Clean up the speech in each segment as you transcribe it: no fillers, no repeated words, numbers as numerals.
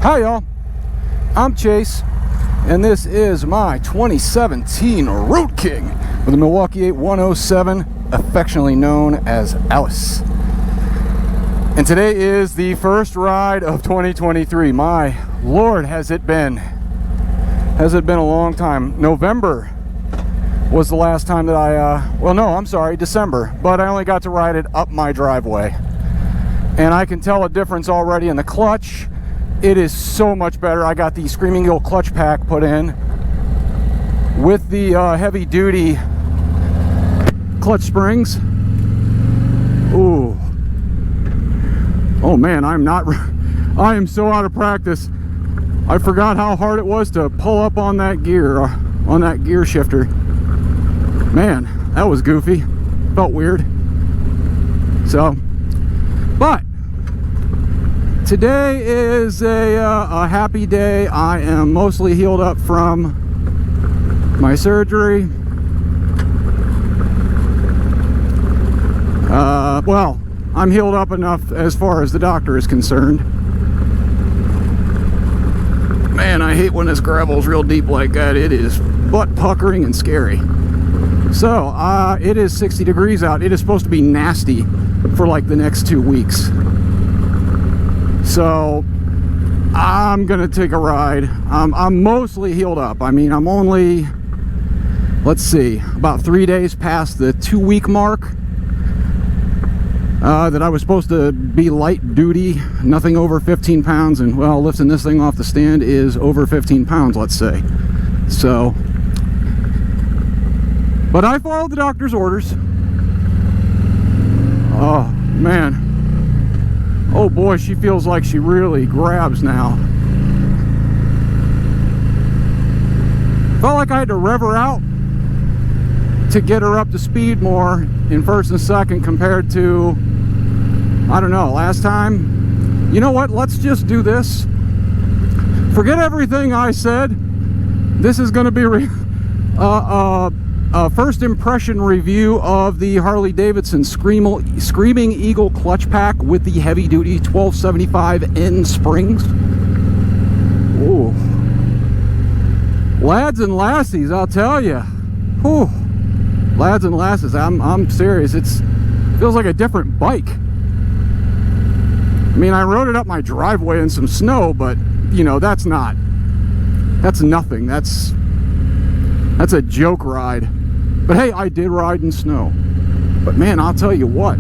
Hi y'all, I'm Chase, and this is my 2017 Road King with a Milwaukee-Eight 107, affectionately known as Alice. And today is the first ride of 2023. My Lord, has it been a long time. November was the last time that December, but I only got to ride it up my driveway. And I can tell a difference already in the clutch. It is so much better. I got the Screamin clutch pack put in with the heavy duty clutch springs. Ooh. Oh man, I am so out of practice. I forgot how hard it was to pull up on that gear shifter. Man, that was goofy. Felt weird. So, but today is a happy day. I am mostly healed up from my surgery. Well, I'm healed up enough as far as the doctor is concerned. Man, I hate when this gravel's real deep like that. It is butt puckering and scary. So, it is 60 degrees out. It is supposed to be nasty for like the next 2 weeks. So I'm gonna take a ride. I'm mostly healed up. I mean, I'm only, let's see, about 3 days past the 2-week mark that I was supposed to be light duty, nothing over 15 pounds, and well, lifting this thing off the stand is over 15 pounds, let's say. So, but I followed the doctor's orders. Oh man. Oh boy, she feels like she really grabs now. Felt like I had to rev her out to get her up to speed more in first and second compared to, I don't know, last time. You know what? Let's just do this. Forget everything I said. This is going to be a first impression review of the Harley-Davidson Screamin Eagle clutch pack with the heavy-duty 1275N springs. Ooh. Lads and lassies, I'll tell you. Whew. Lads and lasses, I'm serious. It feels like a different bike. I mean, I rode it up my driveway in some snow, but, you know, that's nothing. That's a joke ride. But hey, I did ride in snow. But man, I'll tell you what,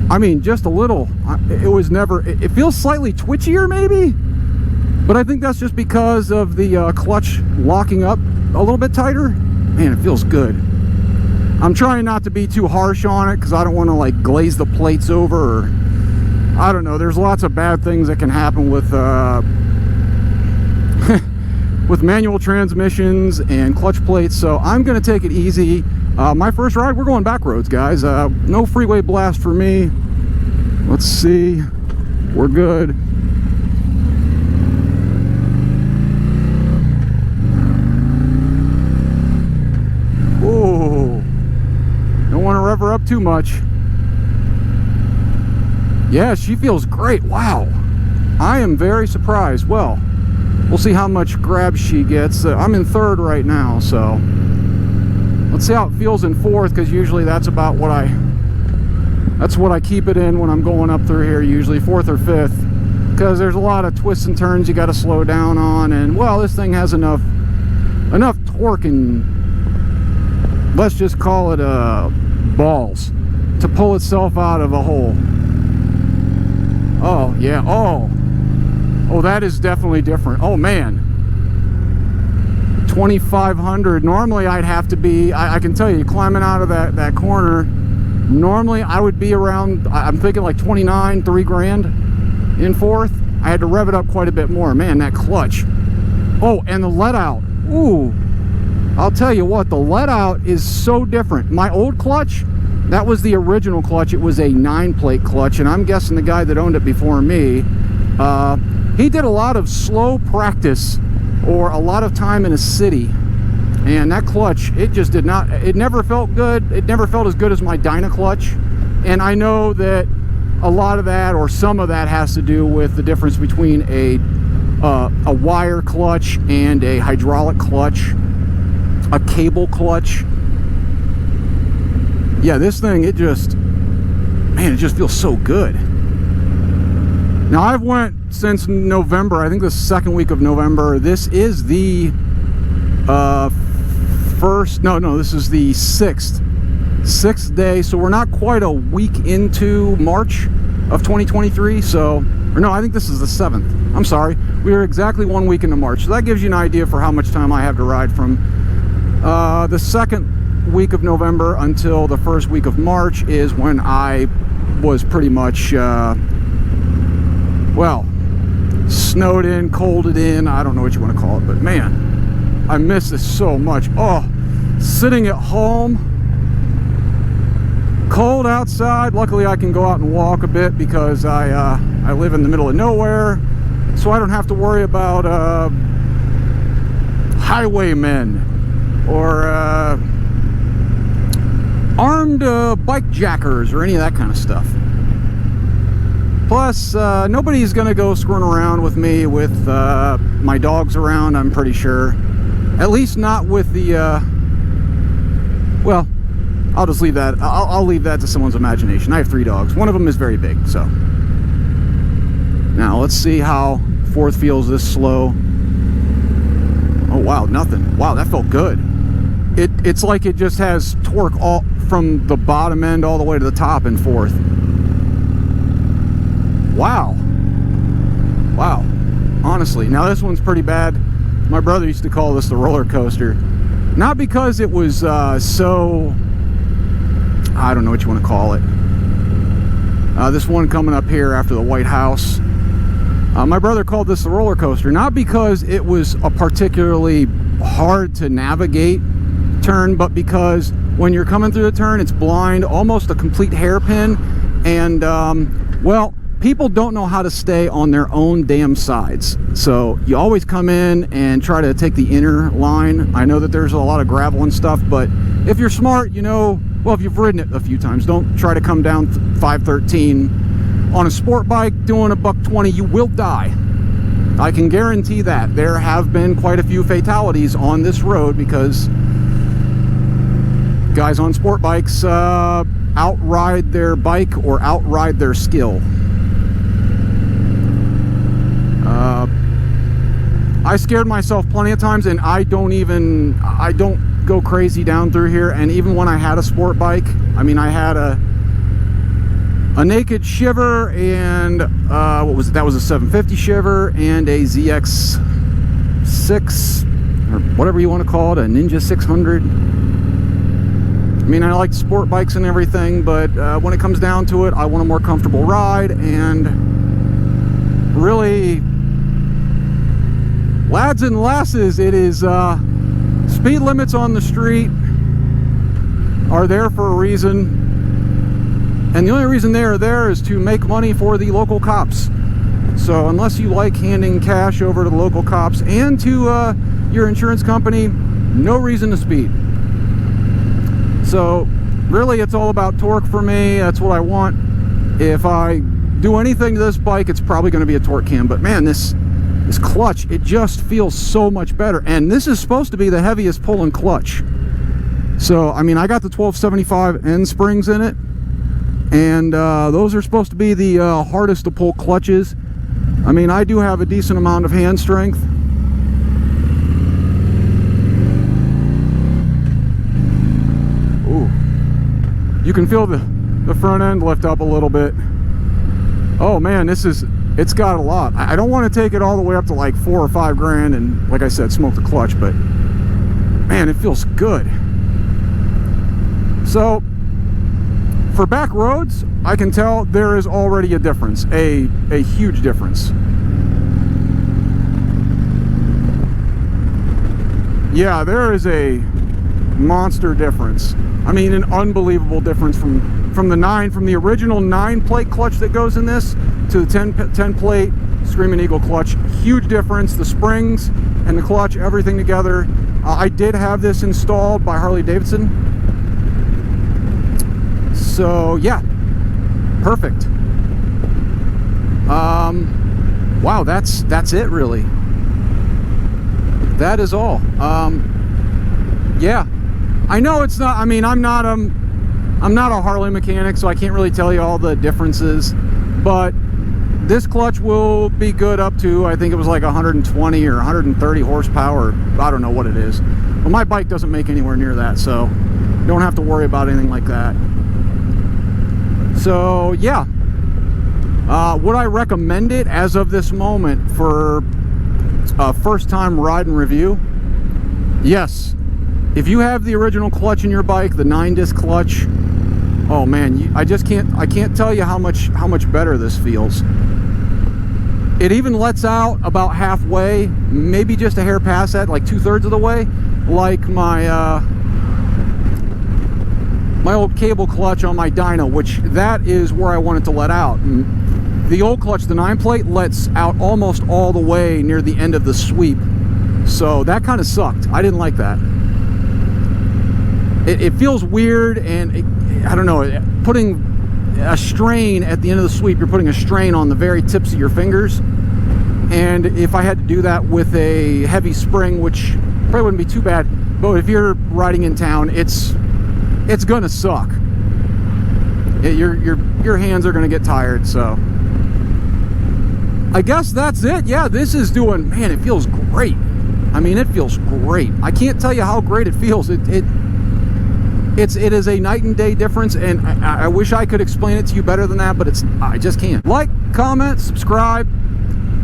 I mean, just a little, it feels slightly twitchier maybe, but I think that's just because of the clutch locking up a little bit tighter. Man, it feels good. I'm trying not to be too harsh on it because I don't want to like glaze the plates over, or I don't know, there's lots of bad things that can happen with with manual transmissions and clutch plates, so I'm gonna take it easy. My first ride, we're going back roads, guys. No freeway blast for me. Let's see, we're good. Ooh, don't want to rev her up too much. Yeah, she feels great. Wow, I am very surprised. Well, we'll see how much grab she gets. I'm in third right now, so let's see how it feels in fourth, because usually that's about what I keep it in when I'm going up through here, usually fourth or fifth, because there's a lot of twists and turns you got to slow down on, and well, this thing has enough torque and, let's just call it balls to pull itself out of a hole. Oh yeah, oh, that is definitely different. Oh man, 2,500. Normally I'd have to be, I can tell you, climbing out of that corner, normally I would be around, I'm thinking like 29, 3 grand in fourth. I had to rev it up quite a bit more. Man, that clutch. Oh, and the let out. Ooh, I'll tell you what, the let out is so different. My old clutch, that was the original clutch. It was a 9-plate clutch, and I'm guessing the guy that owned it before me, he did a lot of slow practice or a lot of time in a city, and that clutch, it just did not, it never felt good. It never felt as good as my Dyna clutch, and I know that a lot of that, or some of that, has to do with the difference between a a wire clutch and a hydraulic clutch, a cable clutch. Yeah, this thing, it just feels so good. Now, I've went since November, I think the second week of November. This is the this is the sixth day, so we're not quite a week into March of 2023, or no, I think this is the 7th. I'm sorry, we are exactly 1 week into March, so that gives you an idea for how much time I have to ride from the second week of November until the first week of March is when I was pretty much, snowed in, colded in, I don't know what you want to call it, but man, I miss this so much. Oh, sitting at home, cold outside. Luckily I can go out and walk a bit because I live in the middle of nowhere, so I don't have to worry about highwaymen or armed bike jackers or any of that kind of stuff. Plus, nobody's gonna go screwing around with me with my dogs around, I'm pretty sure. At least not with the well, I'll just leave that. I'll leave that to someone's imagination. I have 3 dogs. One of them is very big, so. Now, let's see how 4th feels this slow. Oh, wow, nothing. Wow, that felt good. It's like it just has torque all from the bottom end all the way to the top in 4th. Wow. Wow. Honestly. Now, this one's pretty bad. My brother used to call this the roller coaster. Not because it was so... I don't know what you want to call it. This one coming up here after the White House. My brother called this the roller coaster, not because it was a particularly hard to navigate turn, but because when you're coming through the turn, it's blind, almost a complete hairpin, and well, people don't know how to stay on their own damn sides. So you always come in and try to take the inner line. I know that there's a lot of gravel and stuff, but if you're smart, you know, well, if you've ridden it a few times, don't try to come down 513 on a sport bike doing a $120. You will die. I can guarantee that. There have been quite a few fatalities on this road because guys on sport bikes outride their bike or outride their skill. I scared myself plenty of times, and I don't go crazy down through here. And even when I had a sport bike, I mean, I had a naked shiver and what was it? That was a 750 shiver and a ZX6 or whatever you want to call it, a Ninja 600. I mean, I like sport bikes and everything, but when it comes down to it, I want a more comfortable ride. And really, lads and lasses, it is speed limits on the street are there for a reason, and the only reason they are there is to make money for the local cops. So unless you like handing cash over to the local cops and to your insurance company, no reason to speed. So really, it's all about torque for me. That's what I want. If I do anything to this bike, it's probably going to be a torque cam. But man, this clutch, it just feels so much better. And this is supposed to be the heaviest pulling clutch. So, I mean, I got the 1275 end springs in it, and those are supposed to be the hardest to pull clutches. I mean, I do have a decent amount of hand strength. Ooh. You can feel the front end lift up a little bit. Oh man, it's got a lot. I don't want to take it all the way up to like $4 or $5 grand and, like I said, smoke the clutch, but man, it feels good. So for back roads, I can tell there is already a difference, a huge difference. Yeah, there is a monster difference. I mean, an unbelievable difference from the original 9-plate clutch that goes in this to the 10-plate Screamin' Eagle clutch. Huge difference. The springs and the clutch, everything together. I did have this installed by Harley-Davidson. So yeah, perfect. wow, that's it really. That is all. Yeah, I know it's not, I mean, I'm not a Harley mechanic, so I can't really tell you all the differences, but this clutch will be good up to, I think it was like 120 or 130 horsepower. I don't know what it is. But my bike doesn't make anywhere near that, so you don't have to worry about anything like that. So yeah, would I recommend it as of this moment for a first time ride and review? Yes. If you have the original clutch in your bike, the 9-disc clutch, oh man, I can't tell you how much better this feels. It even lets out about halfway, maybe just a hair past that, like 2/3 of the way, like my my old cable clutch on my dyno, which that is where I want it to let out. And the old clutch, the 9-plate, lets out almost all the way near the end of the sweep, so that kind of sucked. I didn't like that. It feels weird, and I don't know, putting a strain at the end of the sweep, you're putting a strain on the very tips of your fingers, and if I had to do that with a heavy spring, which probably wouldn't be too bad, but if you're riding in town, it's gonna suck. Your hands are gonna get tired. So I guess that's it. Yeah, this is doing, man, it feels great. I mean, it feels great. I can't tell you how great it feels. It is a night and day difference, and I wish I could explain it to you better than that, but I just can't. Like, comment, subscribe,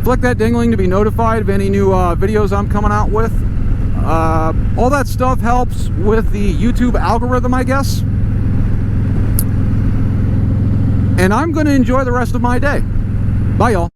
flick that dingling to be notified of any new videos I'm coming out with. All that stuff helps with the YouTube algorithm, I guess. And I'm going to enjoy the rest of my day. Bye, y'all.